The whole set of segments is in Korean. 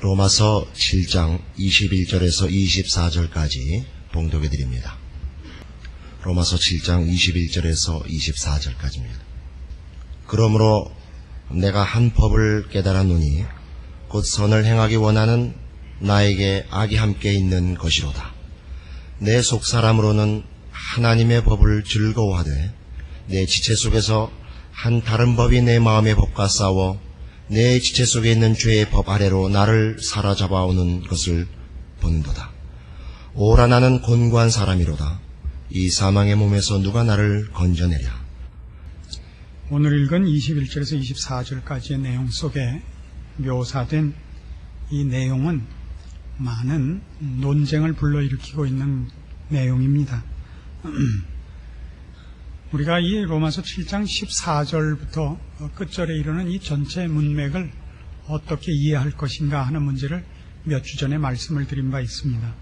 로마서 7장 21절에서 24절까지 봉독해 드립니다. 로마서 7장 21절에서 24절까지입니다. 그러므로 내가 한 법을 깨달았노니 곧 선을 행하기 원하는 나에게 악이 함께 있는 것이로다. 내 속사람으로는 하나님의 법을 즐거워하되 내 지체 속에서 한 다른 법이 내 마음의 법과 싸워 내 지체 속에 있는 죄의 법 아래로 나를 사로잡아오는 것을 보는도다. 오라 나는 곤고한 사람이로다. 이 사망의 몸에서 누가 나를 건져내랴. 오늘 읽은 21절에서 24절까지의 내용 속에 묘사된 이 내용은 많은 논쟁을 불러일으키고 있는 내용입니다. 우리가 이 로마서 7장 14절부터 끝절에 이르는 이 전체 문맥을 어떻게 이해할 것인가 하는 문제를 몇 주 전에 말씀을 드린 바 있습니다.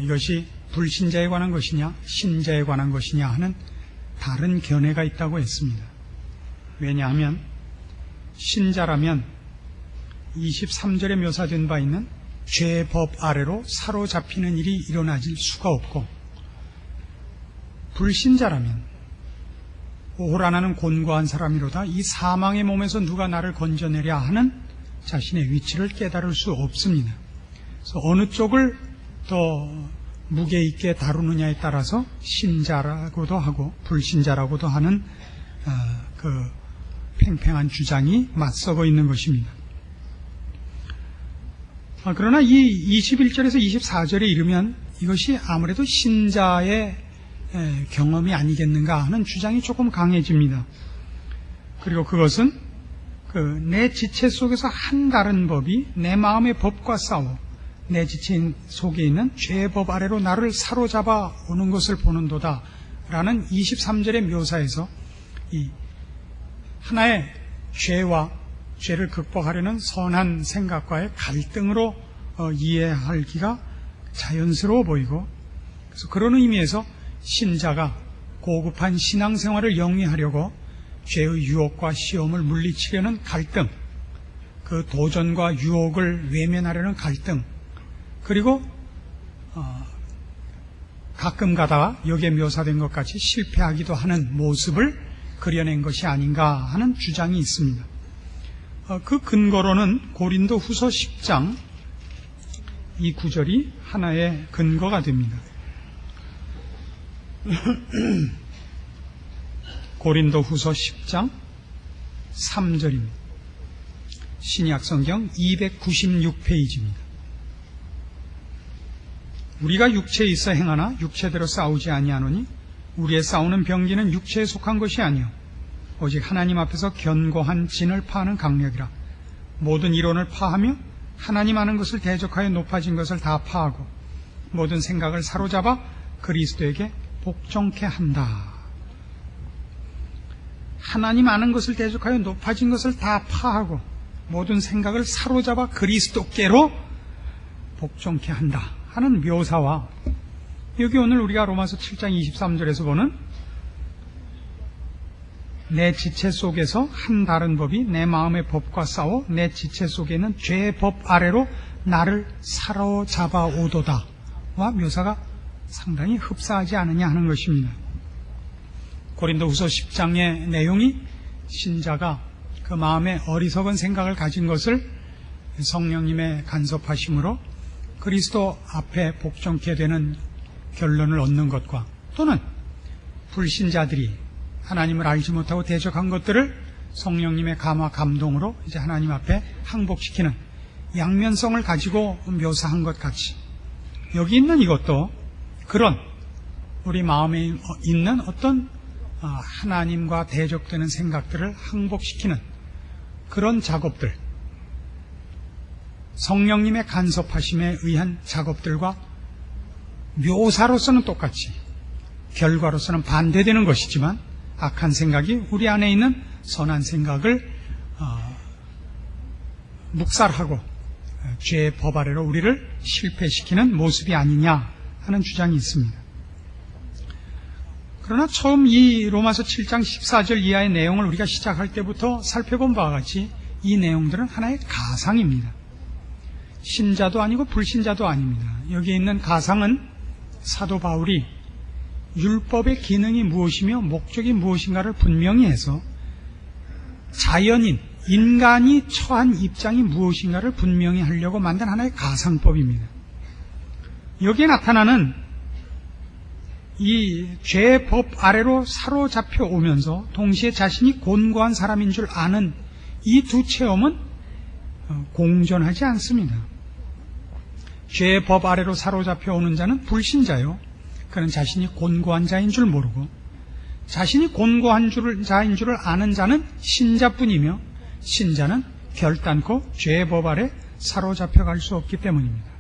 이것이 불신자에 관한 것이냐 신자에 관한 것이냐 하는 다른 견해가 있다고 했습니다. 왜냐하면 신자라면 23절에 묘사된 바 있는 죄의 법 아래로 사로잡히는 일이 일어나질 수가 없고, 불신자라면 오라 나는 곤고한 사람이로다. 이 사망의 몸에서 누가 나를 건져내랴 하는 자신의 위치를 깨달을 수 없습니다. 그래서 어느 쪽을 더 무게 있게 다루느냐에 따라서 신자라고도 하고 불신자라고도 하는 그 팽팽한 주장이 맞서고 있는 것입니다. 그러나 이 21절에서 24절에 이르면 이것이 아무래도 신자의 경험이 아니겠는가 하는 주장이 조금 강해집니다. 그리고 그것은 내 지체 속에서 한 다른 법이 내 마음의 법과 싸워 내 지체 속에 있는 죄의 법 아래로 나를 사로잡아 오는 것을 보는도다 라는 23절의 묘사에서 이 하나의 죄를 극복하려는 선한 생각과의 갈등으로 이해하기가 자연스러워 보이고, 그래서 그런 의미에서 신자가 고급한 신앙생활을 영위하려고 죄의 유혹과 시험을 물리치려는 갈등, 그 도전과 유혹을 외면하려는 갈등, 그리고 가끔 가다가 여기에 묘사된 것 같이 실패하기도 하는 모습을 그려낸 것이 아닌가 하는 주장이 있습니다. 그 근거로는 고린도 후서 10장 이 구절이 하나의 근거가 됩니다. 고린도 후서 10장 3절입니다. 신약성경 296페이지입니다. 우리가 육체에 있어 행하나 육체대로 싸우지 아니하노니 우리의 싸우는 병기는 육체에 속한 것이 아니요 오직 하나님 앞에서 견고한 진을 파하는 강력이라. 모든 이론을 파하며 하나님 아는 것을 대적하여 높아진 것을 다 파하고 모든 생각을 사로잡아 그리스도에게 복종케 한다. 하나님 아는 것을 대적하여 높아진 것을 다 파하고 모든 생각을 사로잡아 그리스도께로 복종케 한다 하는 묘사와, 여기 오늘 우리가 로마서 7장 23절에서 보는 내 지체 속에서 한 다른 법이 내 마음의 법과 싸워 내 지체 속에 있는 죄의 법 아래로 나를 사로잡아 오도다 와 묘사가 상당히 흡사하지 않느냐 하는 것입니다. 고린도 후서 10장의 내용이 신자가 그 마음에 어리석은 생각을 가진 것을 성령님의 간섭하심으로 그리스도 앞에 복종케 되는 결론을 얻는 것과, 또는 불신자들이 하나님을 알지 못하고 대적한 것들을 성령님의 감화 감동으로 이제 하나님 앞에 항복시키는 양면성을 가지고 묘사한 것 같이, 여기 있는 이것도 그런 우리 마음에 있는 어떤 하나님과 대적되는 생각들을 항복시키는 그런 작업들, 성령님의 간섭하심에 의한 작업들과 묘사로서는 똑같이 결과로서는 반대되는 것이지만, 악한 생각이 우리 안에 있는 선한 생각을 묵살하고 죄의 법 아래로 우리를 실패시키는 모습이 아니냐 하는 주장이 있습니다. 그러나 처음 이 로마서 7장 14절 이하의 내용을 우리가 시작할 때부터 살펴본 바와 같이 이 내용들은 하나의 가상입니다. 신자도 아니고 불신자도 아닙니다. 여기 있는 가상은 사도 바울이 율법의 기능이 무엇이며 목적이 무엇인가를 분명히 해서 자연인, 인간이 처한 입장이 무엇인가를 분명히 하려고 만든 하나의 가상법입니다. 여기에 나타나는 이 죄의 법 아래로 사로잡혀 오면서 동시에 자신이 곤고한 사람인 줄 아는 이 두 체험은 공존하지 않습니다. 죄의 법 아래로 사로잡혀 오는 자는 불신자요. 그는 자신이 곤고한 자인 줄 모르고 자신이 곤고한 자인 줄을 아는 자는 신자뿐이며 신자는 결단코 죄의 법 아래 사로잡혀 갈 수 없기 때문입니다.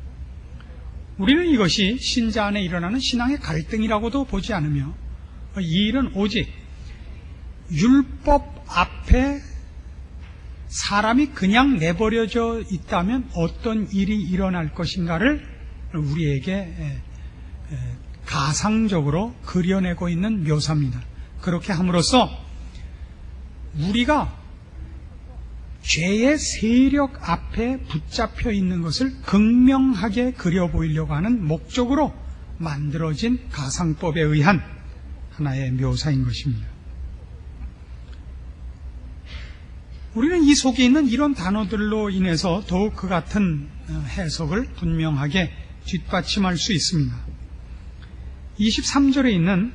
우리는 이것이 신자 안에 일어나는 신앙의 갈등이라고도 보지 않으며 이 일은 오직 율법 앞에 사람이 그냥 내버려져 있다면 어떤 일이 일어날 것인가를 우리에게 가상적으로 그려내고 있는 묘사입니다. 그렇게 함으로써 우리가 죄의 세력 앞에 붙잡혀 있는 것을 극명하게 그려 보이려고 하는 목적으로 만들어진 가상법에 의한 하나의 묘사인 것입니다. 우리는 이 속에 있는 이런 단어들로 인해서 더욱 그 같은 해석을 분명하게 뒷받침할 수 있습니다. 23절에 있는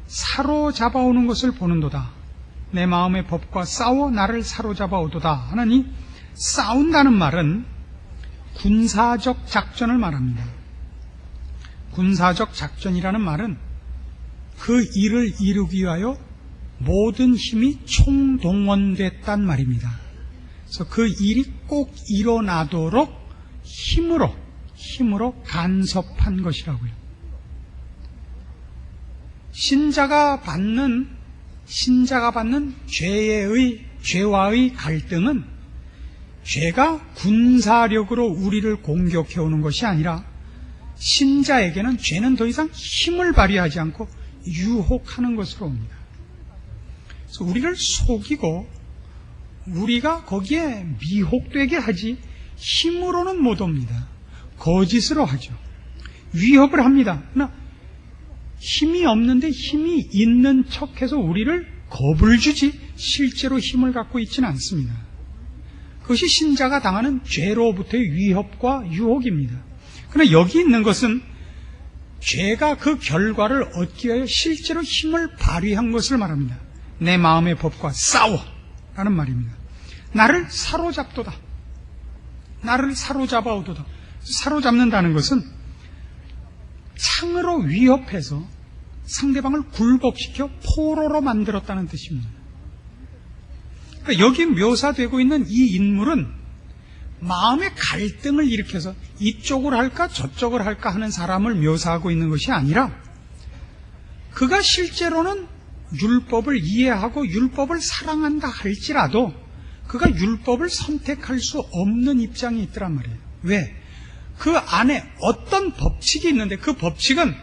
사로잡아오는 것을 보는도다. 내 마음의 법과 싸워 나를 사로잡아오도다 하는 이 싸운다는 말은 군사적 작전을 말합니다. 군사적 작전이라는 말은 그 일을 이루기 위하여 모든 힘이 총동원됐단 말입니다. 그래서 그 일이 꼭 일어나도록 힘으로 간섭한 것이라고요. 신자가 받는 죄와의 갈등은 죄가 군사력으로 우리를 공격해오는 것이 아니라 신자에게는 죄는 더 이상 힘을 발휘하지 않고 유혹하는 것으로 옵니다. 그래서 우리를 속이고 우리가 거기에 미혹되게 하지 힘으로는 못 옵니다. 거짓으로 하죠. 위협을 합니다. 그러나 힘이 없는데 힘이 있는 척해서 우리를 겁을 주지 실제로 힘을 갖고 있지는 않습니다. 그것이 신자가 당하는 죄로부터의 위협과 유혹입니다. 그러나 여기 있는 것은 죄가 그 결과를 얻기 위하여 실제로 힘을 발휘한 것을 말합니다. 내 마음의 법과 싸워 라는 말입니다. 나를 사로잡도다. 나를 사로잡아오도다. 사로잡는다는 것은 창으로 위협해서 상대방을 굴복시켜 포로로 만들었다는 뜻입니다. 그러니까 여기 묘사되고 있는 이 인물은 마음의 갈등을 일으켜서 이쪽을 할까 저쪽을 할까 하는 사람을 묘사하고 있는 것이 아니라 그가 실제로는 율법을 이해하고 율법을 사랑한다 할지라도 그가 율법을 선택할 수 없는 입장이 있더란 말이에요. 왜? 그 안에 어떤 법칙이 있는데 그 법칙은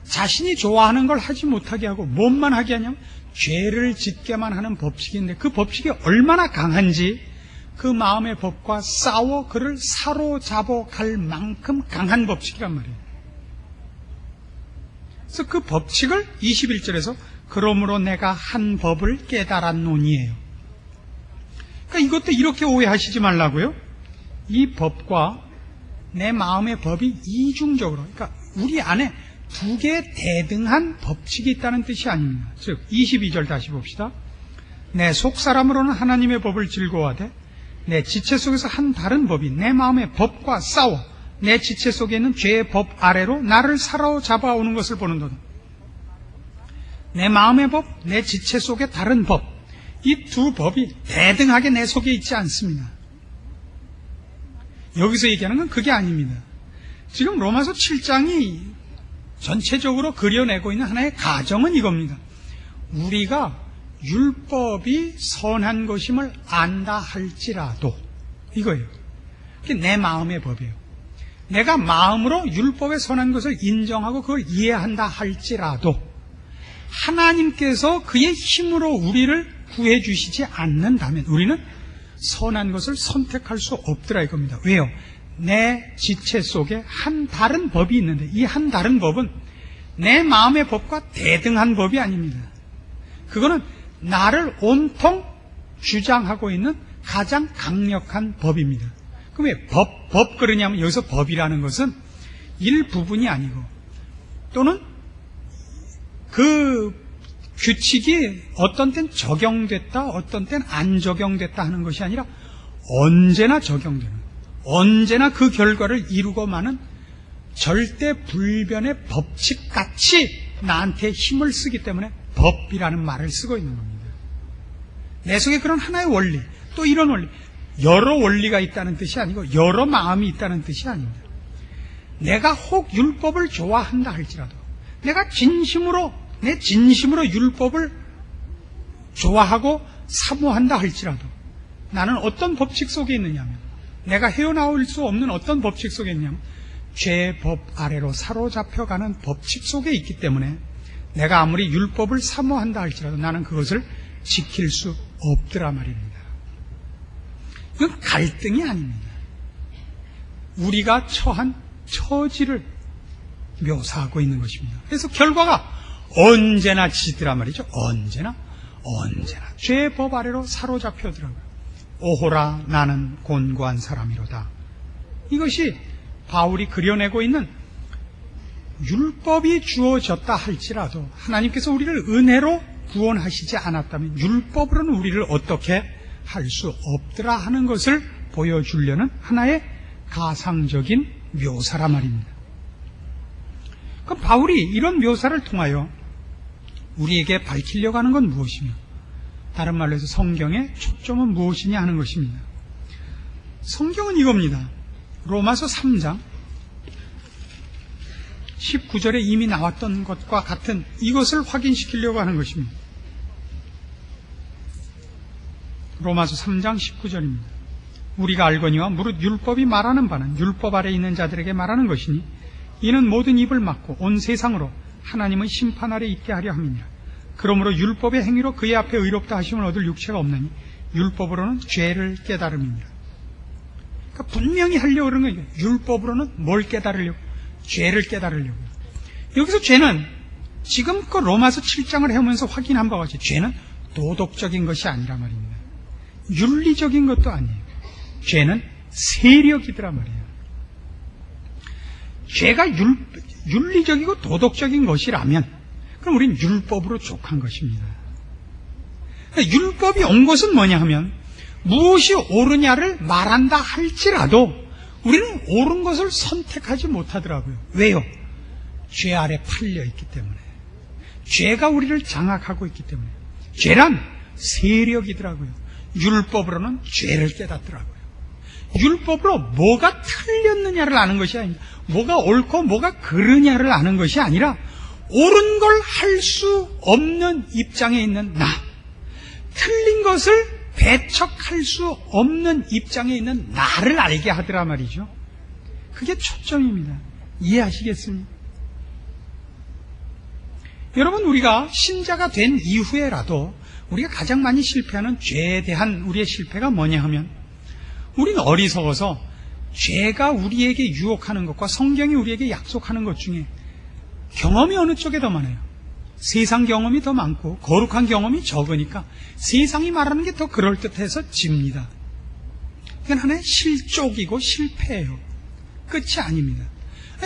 자신이 좋아하는 걸 하지 못하게 하고 뭐만 하게 하냐면 죄를 짓게만 하는 법칙인데 그 법칙이 얼마나 강한지 그 마음의 법과 싸워 그를 사로잡아 갈 만큼 강한 법칙이란 말이에요. 그래서 그 법칙을 21절에서 그러므로 내가 한 법을 깨달았노니에요. 그러니까 이것도 이렇게 오해하시지 말라고요. 이 법과 내 마음의 법이 이중적으로, 그러니까 우리 안에 두 개의 대등한 법칙이 있다는 뜻이 아닙니다. 즉 22절 다시 봅시다. 내 속사람으로는 하나님의 법을 즐거워하되 내 지체 속에서 한 다른 법이 내 마음의 법과 싸워 내 지체 속에 있는 죄의 법 아래로 나를 사로잡아오는 것을 보는도다. 내 마음의 법, 내 지체 속에 다른 법, 이 두 법이 대등하게 내 속에 있지 않습니다. 여기서 얘기하는 건 그게 아닙니다. 지금 로마서 7장이 전체적으로 그려내고 있는 하나의 가정은 이겁니다. 우리가 율법이 선한 것임을 안다 할지라도 이거예요. 그게 내 마음의 법이에요. 내가 마음으로 율법의 선한 것을 인정하고 그걸 이해한다 할지라도 하나님께서 그의 힘으로 우리를 구해 주시지 않는다면 우리는 선한 것을 선택할 수 없더라 이겁니다. 왜요? 내 지체 속에 한 다른 법이 있는데 이 한 다른 법은 내 마음의 법과 대등한 법이 아닙니다. 그거는 나를 온통 주장하고 있는 가장 강력한 법입니다. 그럼 왜 법 그러냐면 여기서 법이라는 것은 일부분이 아니고 또는 그 규칙이 어떤 땐 적용됐다 어떤 땐 안 적용됐다 하는 것이 아니라 언제나 적용되는, 언제나 그 결과를 이루고 마는 절대 불변의 법칙같이 나한테 힘을 쓰기 때문에 법이라는 말을 쓰고 있는 겁니다. 내 속에 그런 하나의 원리, 또 이런 원리, 여러 원리가 있다는 뜻이 아니고 여러 마음이 있다는 뜻이 아닙니다. 내가 혹 율법을 좋아한다 할지라도 내가 내 진심으로 율법을 좋아하고 사모한다 할지라도 나는 어떤 법칙 속에 있느냐면, 내가 헤어나올 수 없는 어떤 법칙 속에 있느냐면 죄의 법 아래로 사로잡혀가는 법칙 속에 있기 때문에 내가 아무리 율법을 사모한다 할지라도 나는 그것을 지킬 수 없더라 말입니다. 이건 갈등이 아닙니다. 우리가 처한 처지를 묘사하고 있는 것입니다. 그래서 결과가 언제나 지더라 말이죠. 언제나 죄의 법 아래로 사로잡혀더라고요. 오호라 나는 곤고한 사람이로다. 이것이 바울이 그려내고 있는, 율법이 주어졌다 할지라도 하나님께서 우리를 은혜로 구원하시지 않았다면 율법으로는 우리를 어떻게 할 수 없더라 하는 것을 보여주려는 하나의 가상적인 묘사라 말입니다. 그럼 바울이 이런 묘사를 통하여 우리에게 밝히려고 하는 건 무엇이며, 다른 말로 해서 성경의 초점은 무엇이냐 하는 것입니다. 성경은 이겁니다. 로마서 3장 19절에 이미 나왔던 것과 같은 이것을 확인시키려고 하는 것입니다. 로마서 3장 19절입니다. 우리가 알거니와 무릇 율법이 말하는 바는 율법 아래 있는 자들에게 말하는 것이니 이는 모든 입을 막고 온 세상으로 하나님의 심판 아래 있게 하려 함이니라. 그러므로 율법의 행위로 그의 앞에 의롭다 하심을 얻을 육체가 없나니 율법으로는 죄를 깨달음이니라. 그러니까 분명히 하려고 그러는 거예요. 율법으로는 뭘 깨달으려고? 죄를 깨달으려고. 여기서 죄는 지금껏 로마서 7장을 해오면서 확인한 바와 같이 죄는 도덕적인 것이 아니라 말입니다. 윤리적인 것도 아니에요. 죄는 세력이더라 말이에요. 죄가 윤리적이고 도덕적인 것이라면 그럼 우리는 율법으로 족한 것입니다. 그러니까 율법이 온 것은 뭐냐 하면 무엇이 옳으냐를 말한다 할지라도 우리는 옳은 것을 선택하지 못하더라고요. 왜요? 죄 아래 팔려 있기 때문에. 죄가 우리를 장악하고 있기 때문에. 죄란 세력이더라고요. 율법으로는 죄를 깨닫더라고요. 율법으로 뭐가 틀렸느냐를 아는 것이 아니라, 뭐가 옳고 뭐가 그르냐를 아는 것이 아니라 옳은 걸 할 수 없는 입장에 있는 나, 틀린 것을 배척할 수 없는 입장에 있는 나를 알게 하더라 말이죠. 그게 초점입니다. 이해하시겠습니까? 여러분, 우리가 신자가 된 이후에라도 우리가 가장 많이 실패하는 죄에 대한 우리의 실패가 뭐냐 하면, 우리는 어리석어서 죄가 우리에게 유혹하는 것과 성경이 우리에게 약속하는 것 중에 경험이 어느 쪽에 더 많아요? 세상 경험이 더 많고 거룩한 경험이 적으니까 세상이 말하는 게 더 그럴듯해서 집니다. 이건 하나의 실족이고 실패예요. 끝이 아닙니다.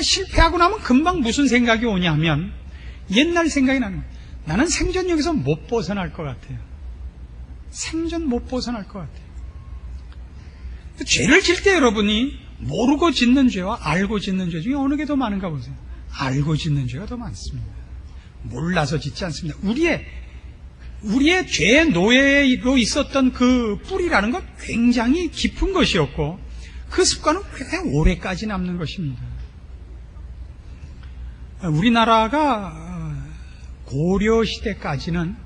실패하고 나면 금방 무슨 생각이 오냐 하면 옛날 생각이 나는 거예요. 나는 생전 여기서 못 벗어날 것 같아요. 생전 못 벗어날 것 같아요. 죄를 질 때 여러분이 모르고 짓는 죄와 알고 짓는 죄 중에 어느 게 더 많은가 보세요. 알고 짓는 죄가 더 많습니다. 몰라서 짓지 않습니다. 우리의 죄의 노예로 있었던 그 뿌리라는 건 굉장히 깊은 것이었고 그 습관은 꽤 오래까지 남는 것입니다. 우리나라가 고려 시대까지는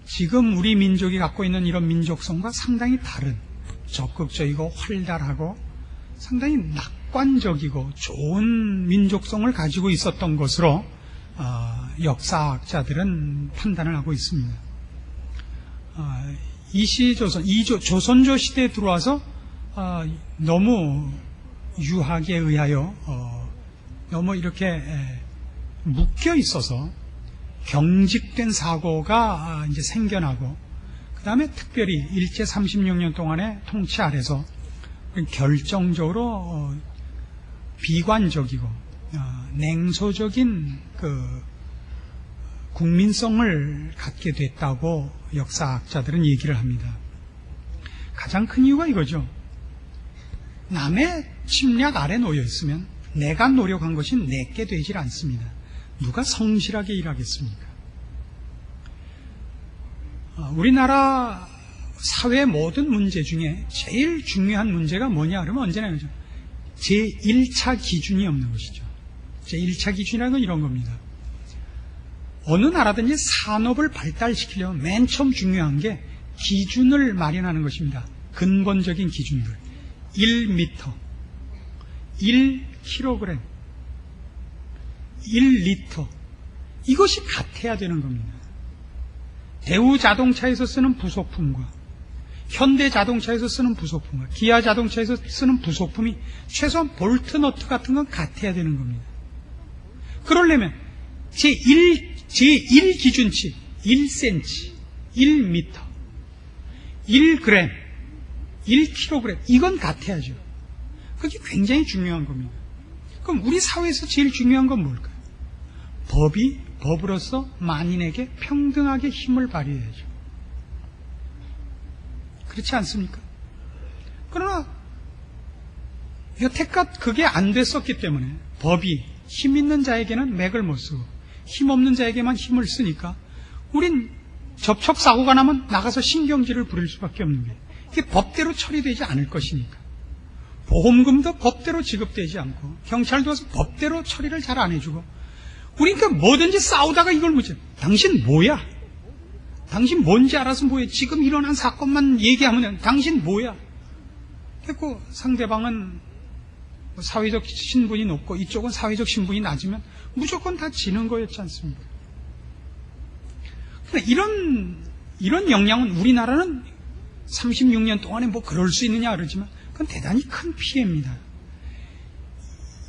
지금 우리 민족이 갖고 있는 이런 민족성과 상당히 다른, 적극적이고 활달하고 상당히 낙관적이고 좋은 민족성을 가지고 있었던 것으로 역사학자들은 판단을 하고 있습니다. 이시조선, 조선조 시대에 들어와서 너무 유학에 의하여 너무 이렇게 묶여 있어서 경직된 사고가 이제 생겨나고, 그 다음에 특별히 일제 36년 동안의 통치 아래서 결정적으로 비관적이고 냉소적인 그 국민성을 갖게 됐다고 역사학자들은 얘기를 합니다. 가장 큰 이유가 이거죠. 남의 침략 아래 놓여 있으면 내가 노력한 것이 내게 되질 않습니다. 누가 성실하게 일하겠습니까? 우리나라 사회 모든 문제 중에 제일 중요한 문제가 뭐냐 그러면 언제나 그러죠. 제1차 기준이 없는 것이죠. 제1차 기준이라는 건 이런 겁니다. 어느 나라든지 산업을 발달시키려면 맨 처음 중요한 게 기준을 마련하는 것입니다. 근본적인 기준들. 1m, 1kg, 1리터. 이것이 같아야 되는 겁니다. 대우 자동차에서 쓰는 부속품과 현대 자동차에서 쓰는 부속품과 기아 자동차에서 쓰는 부속품이 최소한 볼트 너트 같은 건 같아야 되는 겁니다. 그러려면 제1 기준치 1cm, 1m, 1g, 1kg 이건 같아야죠. 그게 굉장히 중요한 겁니다. 그럼 우리 사회에서 제일 중요한 건 뭘까요? 법이 법으로서 만인에게 평등하게 힘을 발휘해야죠. 그렇지 않습니까? 그러나 여태껏 그게 안 됐었기 때문에 법이 힘 있는 자에게는 맥을 못 쓰고 힘 없는 자에게만 힘을 쓰니까 우린 접촉사고가 나면 나가서 신경질을 부릴 수밖에 없는 게 이게 법대로 처리되지 않을 것이니까. 보험금도 법대로 지급되지 않고 경찰도 와서 법대로 처리를 잘 안 해주고 우리 그러니까 뭐든지 싸우다가 이걸 묻죠. 당신 뭐야? 당신 뭔지 알아서 뭐해? 지금 일어난 사건만 얘기하면 당신 뭐야? 그리고 상대방은 사회적 신분이 높고 이쪽은 사회적 신분이 낮으면 무조건 다 지는 거였지 않습니까? 그러니까 이런 영향은 우리나라는 36년 동안에 뭐 그럴 수 있느냐 그러지만 그건 대단히 큰 피해입니다.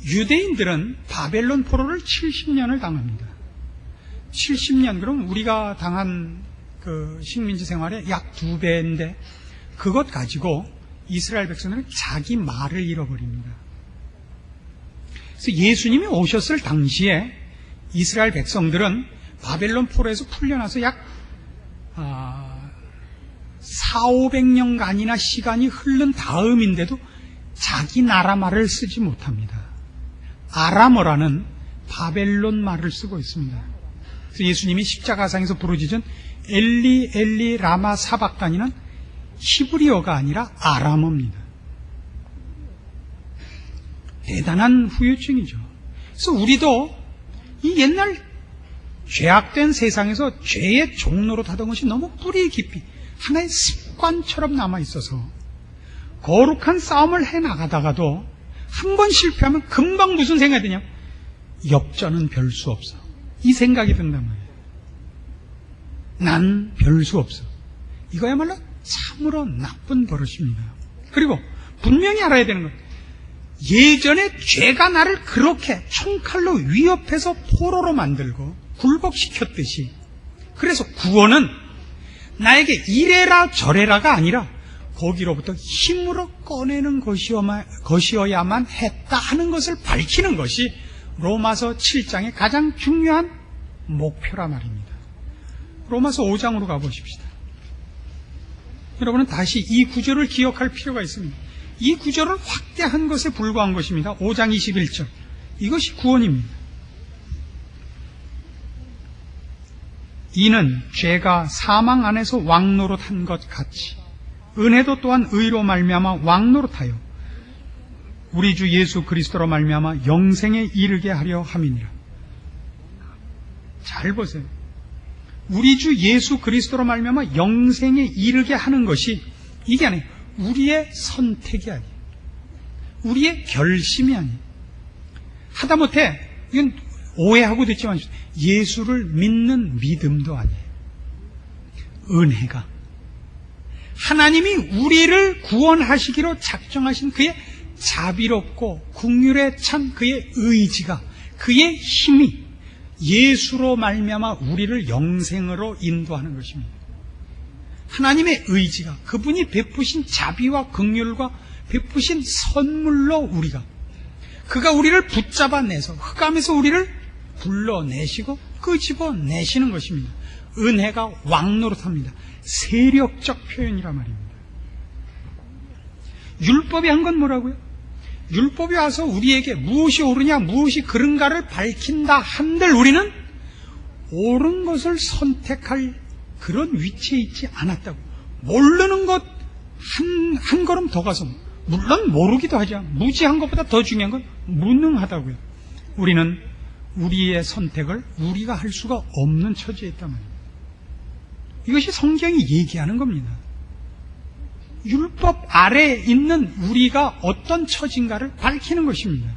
유대인들은 바벨론 포로를 70년을 당합니다. 70년, 그럼 우리가 당한 그 식민지 생활의 약 2배인데 그것 가지고 이스라엘 백성들은 자기 말을 잃어버립니다. 그래서 예수님이 오셨을 당시에 이스라엘 백성들은 바벨론 포로에서 풀려나서 약 400~500년간이나 시간이 흐른 다음인데도 자기 나라 말을 쓰지 못합니다. 아람어라는 바벨론 말을 쓰고 있습니다. 그래서 예수님이 십자가상에서 부르짖은 엘리 엘리 라마 사박단이는 히브리어가 아니라 아람어입니다. 대단한 후유증이죠. 그래서 우리도 이 옛날 죄악된 세상에서 죄의 종로로 타던 것이 너무 뿌리 깊이 하나의 습관처럼 남아있어서 거룩한 싸움을 해나가다가도 한 번 실패하면 금방 무슨 생각이 드냐? 역전은 별 수 없어. 이 생각이 든단 말이에요. 난 별 수 없어. 이거야말로 참으로 나쁜 버릇입니다. 그리고 분명히 알아야 되는 것, 예전에 죄가 나를 그렇게 총칼로 위협해서 포로로 만들고 굴복시켰듯이, 그래서 구원은 나에게 이래라 저래라가 아니라 거기로부터 힘으로 꺼내는 것이어야만 했다 하는 것을 밝히는 것이 로마서 7장의 가장 중요한 목표라 말입니다. 로마서 5장으로 가보십시다. 여러분은 다시 이 구절을 기억할 필요가 있습니다. 이 구절을 확대한 것에 불과한 것입니다. 5장 21절. 이것이 구원입니다. 이는 죄가 사망 안에서 왕노릇한 것 같이 은혜도 또한 의로 말미암아 왕노릇하여 우리 주 예수 그리스도로 말미암아 영생에 이르게 하려 함이니라. 잘 보세요. 우리 주 예수 그리스도로 말미암아 영생에 이르게 하는 것이 이게 아니에요. 우리의 선택이 아니에요. 우리의 결심이 아니에요. 하다못해 이건 오해하고 듣지만 예수를 믿는 믿음도 아니에요. 은혜가 하나님이 우리를 구원하시기로 작정하신 그의 자비롭고 긍휼에 찬 그의 의지가, 그의 힘이 예수로 말미암아 우리를 영생으로 인도하는 것입니다. 하나님의 의지가, 그분이 베푸신 자비와 긍휼과 베푸신 선물로 그가 우리를 붙잡아내서 흑암에서 우리를 불러내시고 끄집어내시는 것입니다. 은혜가 왕노릇합니다. 세력적 표현이란 말입니다. 율법이 한 건 뭐라고요? 율법이 와서 우리에게 무엇이 옳으냐 무엇이 그른가를 밝힌다 한들 우리는 옳은 것을 선택할 그런 위치에 있지 않았다고. 모르는 것 한 걸음 더 가서, 물론 모르기도 하죠. 무지한 것보다 더 중요한 건 무능하다고요. 우리는 우리의 선택을 우리가 할 수가 없는 처지에 있단 말이에요. 이것이 성경이 얘기하는 겁니다. 율법 아래에 있는 우리가 어떤 처지인가를 밝히는 것입니다.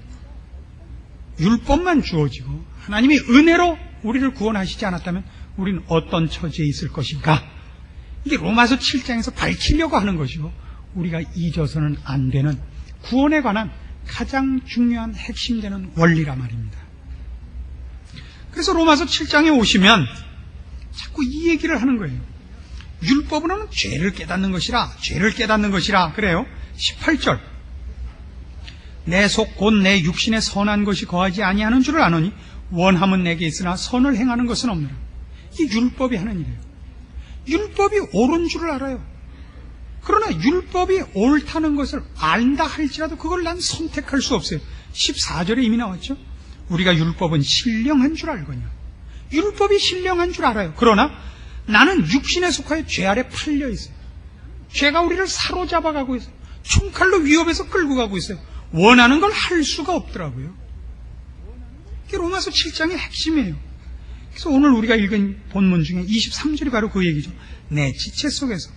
율법만 주어지고 하나님이 은혜로 우리를 구원하시지 않았다면 우리는 어떤 처지에 있을 것인가? 이게 로마서 7장에서 밝히려고 하는 것이고, 우리가 잊어서는 안 되는 구원에 관한 가장 중요한 핵심되는 원리란 말입니다. 그래서 로마서 7장에 오시면 자꾸 이 얘기를 하는 거예요. 율법으로는 죄를 깨닫는 것이라 그래요. 18절, 내 속 곧 내 육신에 선한 것이 거하지 아니하는 줄을 아노니 원함은 내게 있으나 선을 행하는 것은 없느라. 이게 율법이 하는 일이에요. 율법이 옳은 줄을 알아요. 그러나 율법이 옳다는 것을 안다 할지라도 그걸 난 선택할 수 없어요. 14절에 이미 나왔죠. 우리가 율법은 신령한 줄 알거냐. 율법이 신령한 줄 알아요. 그러나 나는 육신에 속하여 죄 아래 팔려 있어요. 죄가 우리를 사로잡아 가고 있어요. 총칼로 위협해서 끌고 가고 있어요. 원하는 걸 할 수가 없더라고요. 이게 로마서 7장의 핵심이에요. 그래서 오늘 우리가 읽은 본문 중에 23절이 바로 그 얘기죠. 내 지체 속에서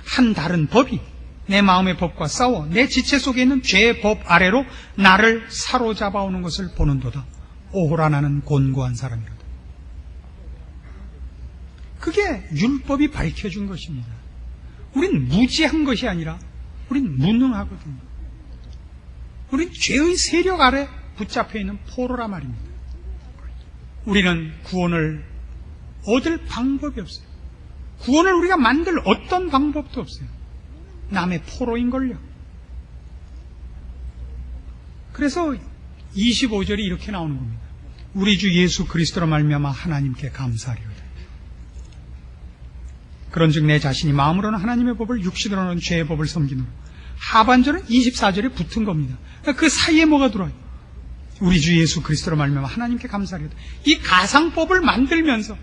한 다른 법이 내 마음의 법과 싸워 내 지체 속에 있는 죄의 법 아래로 나를 사로잡아 오는 것을 보는도다. 오호라 나는 곤고한 사람이로다. 그게 율법이 밝혀준 것입니다. 우린 무지한 것이 아니라 우린 무능하거든요. 우린 죄의 세력 아래 붙잡혀 있는 포로라 말입니다. 우리는 구원을 얻을 방법이 없어요. 구원을 우리가 만들 어떤 방법도 없어요. 남의 포로인걸요. 그래서 25절이 이렇게 나오는 겁니다. 우리 주 예수 그리스도로 말미암아 하나님께 감사하리로다. 그런즉 내 자신이 마음으로는 하나님의 법을, 육신으로는 죄의 법을 섬기노라. 하반절은 24절에 붙은 겁니다. 그 사이에 뭐가 들어와요? 우리 주 예수 그리스도로 말미암아 하나님께 감사하리로다. 이 가상법을 만들면서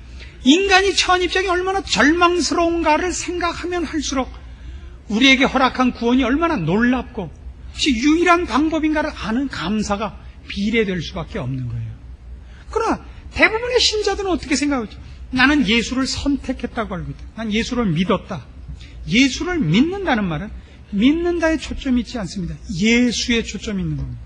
인간이 처한 입장이 얼마나 절망스러운가를 생각하면 할수록 우리에게 허락한 구원이 얼마나 놀랍고 혹시 유일한 방법인가를 아는 감사가 비례될 수밖에 없는 거예요. 그러나 대부분의 신자들은 어떻게 생각하죠? 나는 예수를 선택했다고 알고 있다. 난 예수를 믿었다. 예수를 믿는다는 말은 믿는다에 초점이 있지 않습니다. 예수에 초점이 있는 겁니다.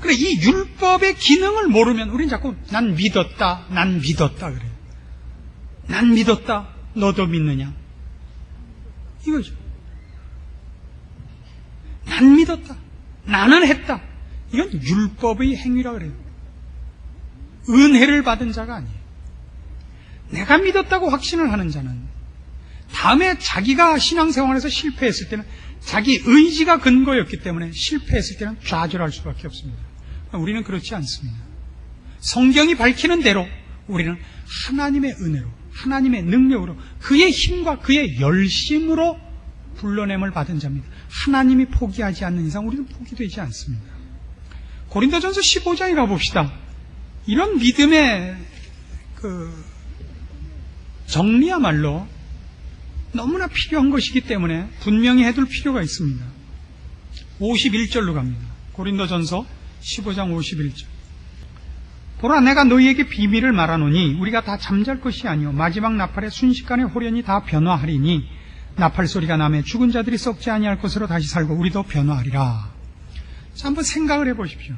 그래, 이 율법의 기능을 모르면 우린 자꾸 난 믿었다 그래요. 난 믿었다, 너도 믿느냐? 이거죠. 난 믿었다, 나는 했다. 이건 율법의 행위라 그래요. 은혜를 받은 자가 아니에요. 내가 믿었다고 확신을 하는 자는 다음에 자기가 신앙생활에서 실패했을 때는 자기 의지가 근거였기 때문에 실패했을 때는 좌절할 수밖에 없습니다. 우리는 그렇지 않습니다. 성경이 밝히는 대로 우리는 하나님의 은혜로, 하나님의 능력으로, 그의 힘과 그의 열심으로 불러냄을 받은 자입니다. 하나님이 포기하지 않는 이상 우리는 포기되지 않습니다. 고린도전서 15장에 가봅시다. 이런 믿음의 정리야말로 너무나 필요한 것이기 때문에 분명히 해둘 필요가 있습니다. 51절로 갑니다. 고린도전서 15장 51절. 보라, 내가 너희에게 비밀을 말하노니 우리가 다 잠잘 것이 아니요 마지막 나팔에 순식간에 호련히 다 변화하리니 나팔 소리가 나매 죽은 자들이 썩지 아니할 것으로 다시 살고 우리도 변화하리라. 자, 한번 생각을 해보십시오.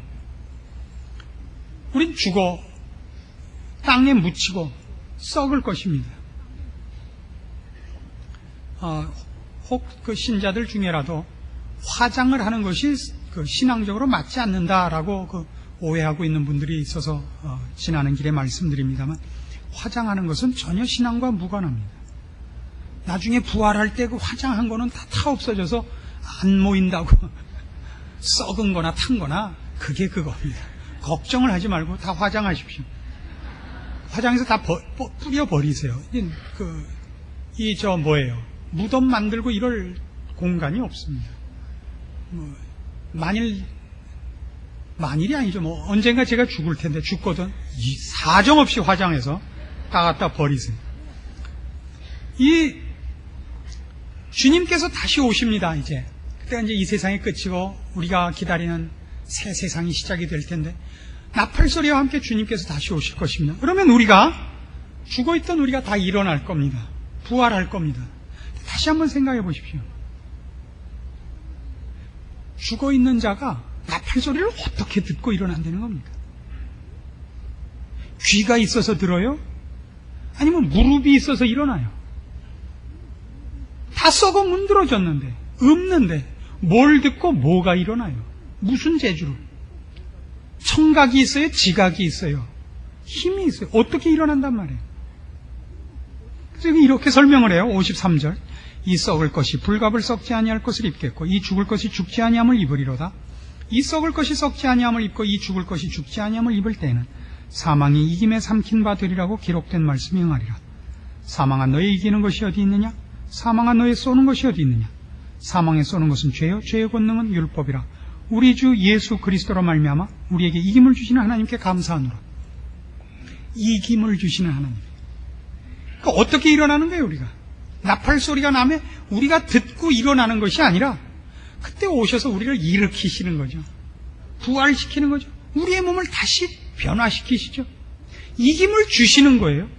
우린 죽어 땅에 묻히고 썩을 것입니다. 혹 그 신자들 중에라도 화장을 하는 것이 그 신앙적으로 맞지 않는다라고 그 오해하고 있는 분들이 있어서 지나는 길에 말씀드립니다만, 화장하는 것은 전혀 신앙과 무관합니다. 나중에 부활할 때 그 화장한 거는 다 없어져서 안 모인다고 썩은 거나 탄 거나 그게 그겁니다. 걱정을 하지 말고 다 화장하십시오. 화장해서 다 뿌려버리세요. 뭐예요? 무덤 만들고 이럴 공간이 없습니다. 만일이 아니죠. 언젠가 제가 죽을 텐데, 죽거든. 사정없이 화장해서 다 갖다 버리세요. 주님께서 다시 오십니다, 이제. 그때가 이제 이 세상이 끝이고, 우리가 기다리는 새 세상이 시작이 될 텐데, 나팔소리와 함께 주님께서 다시 오실 것입니다. 그러면 죽어있던 우리가 다 일어날 겁니다. 부활할 겁니다. 다시 한번 생각해 보십시오. 죽어있는 자가 나팔소리를 어떻게 듣고 일어난다는 겁니까? 귀가 있어서 들어요? 아니면 무릎이 있어서 일어나요? 다 썩어 문드러졌는데, 없는데 뭘 듣고 뭐가 일어나요? 무슨 재주로? 청각이 있어요? 지각이 있어요? 힘이 있어요? 어떻게 일어난단 말이에요? 그래서 이렇게 설명을 해요. 53절. 이 썩을 것이 불갑을 썩지 아니할 것을 입겠고, 이 죽을 것이 죽지 아니함을 입으리로다. 이 썩을 것이 썩지 아니함을 입고 이 죽을 것이 죽지 아니함을 입을 때에는 사망이 이김에 삼킨 바 되리라고 기록된 말씀이 응하리라. 사망아, 너의 이기는 것이 어디 있느냐? 사망아, 너의 쏘는 것이 어디 있느냐? 사망에 쏘는 것은 죄요, 죄의 권능은 율법이라. 우리 주 예수 그리스도로 말미암아 우리에게 이김을 주시는 하나님께 감사하노라. 이김을 주시는 하나님. 그러니까 어떻게 일어나는 거예요, 우리가? 나팔 소리가 나면 우리가 듣고 일어나는 것이 아니라 그때 오셔서 우리를 일으키시는 거죠. 부활시키는 거죠. 우리의 몸을 다시 변화시키시죠. 이김을 주시는 거예요.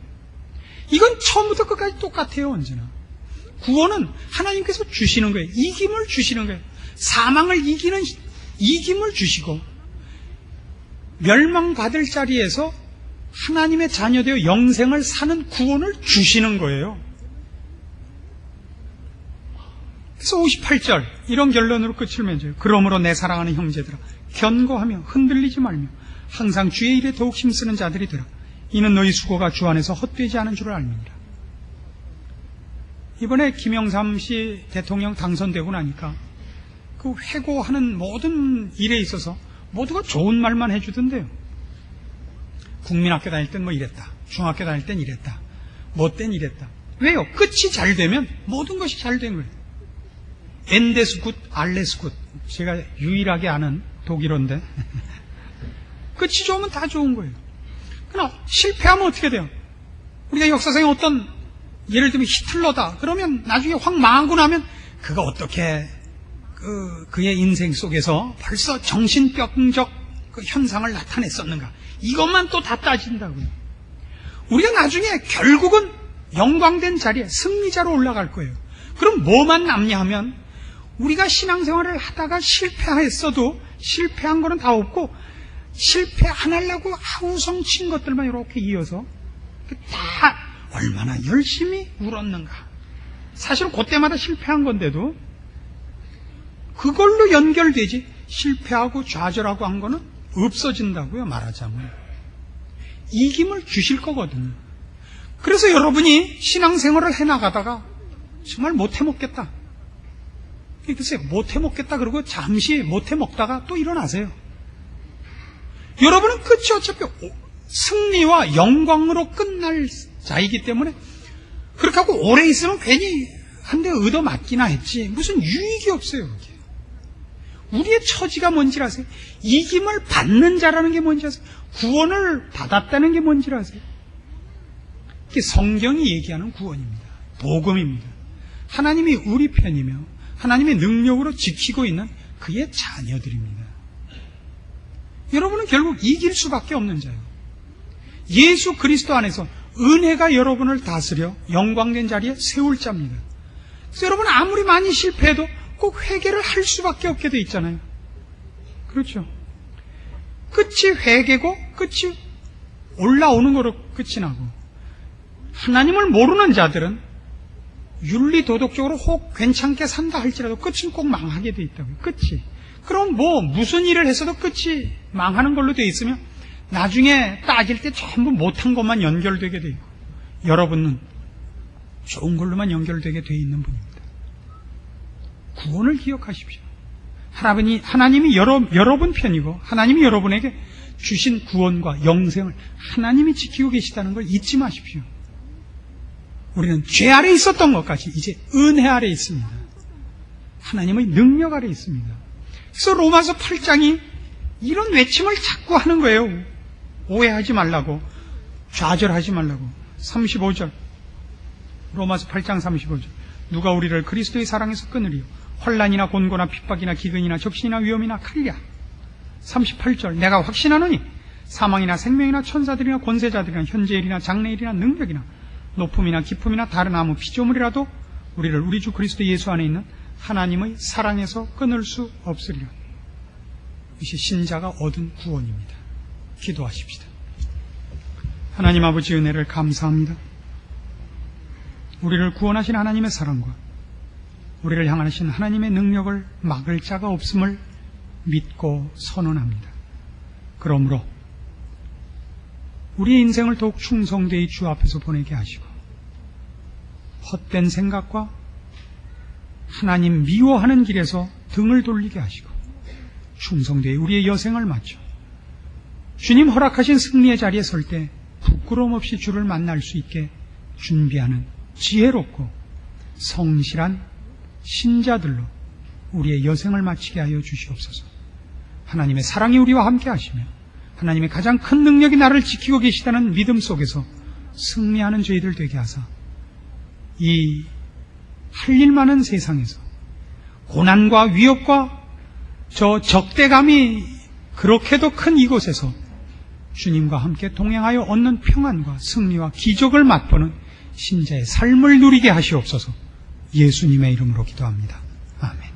이건 처음부터 끝까지 똑같아요, 언제나. 구원은 하나님께서 주시는 거예요. 이김을 주시는 거예요. 사망을 이기는 이김을 주시고, 멸망받을 자리에서 하나님의 자녀되어 영생을 사는 구원을 주시는 거예요. 그래서 58절 이런 결론으로 끝을 맺어요. 그러므로 내 사랑하는 형제들아, 견고하며 흔들리지 말며 항상 주의 일에 더욱 힘쓰는 자들이 되라. 이는 너희 수고가 주 안에서 헛되지 않은 줄을 알미니라. 이번에 김영삼 씨 대통령 당선되고 나니까 그 회고하는 모든 일에 있어서 모두가 좋은 말만 해주던데요. 국민학교 다닐 땐 뭐 이랬다, 중학교 다닐 땐 이랬다, 뭐 땐 이랬다. 왜요? 끝이 잘 되면 모든 것이 잘 된 거예요. 엔데스 굿, 알레스 굿. 제가 유일하게 아는 독일어인데 끝이 좋으면 다 좋은 거예요. 그러나 실패하면 어떻게 돼요? 우리가 역사상에 어떤, 예를 들면 히틀러다 그러면 나중에 확 망하고 나면 그가 어떻게 그의 인생 속에서 벌써 정신병적 그 현상을 나타냈었는가, 이것만 또 다 따진다고요. 우리가 나중에 결국은 영광된 자리에 승리자로 올라갈 거예요. 그럼 뭐만 남냐 하면, 우리가 신앙생활을 하다가 실패했어도 실패한 거는 다 없고, 실패 안 하려고 아우성 친 것들만 이렇게 이어서 다 얼마나 열심히 울었는가. 사실은 그때마다 실패한 건데도 그걸로 연결되지, 실패하고 좌절하고 한 거는 없어진다고요. 말하자면 이김을 주실 거거든요. 그래서 여러분이 신앙생활을 해나가다가 정말 못해먹겠다, 글쎄 못해먹겠다 그러고 잠시 못해먹다가 또 일어나세요. 여러분은 끝이 어차피 승리와 영광으로 끝날 자이기 때문에, 그렇게 하고 오래 있으면 괜히 한 대 얻어맞기나 했지 무슨 유익이 없어요. 그게. 우리의 처지가 뭔지 아세요? 이김을 받는 자라는 게 뭔지 아세요? 구원을 받았다는 게 뭔지 아세요? 이게 성경이 얘기하는 구원입니다. 복음입니다. 하나님이 우리 편이며 하나님의 능력으로 지키고 있는 그의 자녀들입니다. 여러분은 결국 이길 수밖에 없는 자예요. 예수 그리스도 안에서 은혜가 여러분을 다스려 영광된 자리에 세울 자입니다. 그래서 여러분 아무리 많이 실패해도 꼭 회개를 할 수밖에 없게 돼 있잖아요. 그렇죠? 끝이 회개고 끝이 올라오는 거로 끝이 나고, 하나님을 모르는 자들은 윤리 도덕적으로 혹 괜찮게 산다 할지라도 끝은 꼭 망하게 돼 있다고요. 끝이. 그럼 뭐 무슨 일을 했어도 끝이 망하는 걸로 돼 있으면 나중에 따질 때 전부 못한 것만 연결되게 돼 있고 여러분은 좋은 걸로만 연결되게 돼 있는 분입니다. 구원을 기억하십시오. 하나님이 여러분 편이고 하나님이 여러분에게 주신 구원과 영생을 하나님이 지키고 계시다는 걸 잊지 마십시오. 우리는 죄 아래 있었던 것까지 이제 은혜 아래 있습니다. 하나님의 능력 아래 있습니다. 그래서 로마서 8장이 이런 외침을 자꾸 하는 거예요. 오해하지 말라고, 좌절하지 말라고. 35절, 로마서 8장 35절. 누가 우리를 그리스도의 사랑에서 끊으리요? 환난이나 곤고나 핍박이나 기근이나 적신이나 위험이나 칼이야. 38절, 내가 확신하노니 사망이나 생명이나 천사들이나 권세자들이나 현재일이나 장래일이나 능력이나 높음이나 깊음이나 다른 아무 피조물이라도 우리를 우리 주 그리스도 예수 안에 있는 하나님의 사랑에서 끊을 수 없으리라. 이것이 신자가 얻은 구원입니다. 기도하십시다. 하나님 아버지 은혜를 감사합니다. 우리를 구원하신 하나님의 사랑과 우리를 향하신 하나님의 능력을 막을 자가 없음을 믿고 선언합니다. 그러므로 우리의 인생을 더욱 충성되이 주 앞에서 보내게 하시고 헛된 생각과 하나님 미워하는 길에서 등을 돌리게 하시고 충성되이 우리의 여생을 마쳐 주님 허락하신 승리의 자리에 설 때 부끄러움 없이 주를 만날 수 있게 준비하는 지혜롭고 성실한 신자들로 우리의 여생을 마치게 하여 주시옵소서. 하나님의 사랑이 우리와 함께 하시며 하나님의 가장 큰 능력이 나를 지키고 계시다는 믿음 속에서 승리하는 저희들 되게 하사 이 할 일 많은 세상에서 고난과 위협과 저 적대감이 그렇게도 큰 이곳에서 주님과 함께 동행하여 얻는 평안과 승리와 기적을 맛보는 신자의 삶을 누리게 하시옵소서. 예수님의 이름으로 기도합니다. 아멘.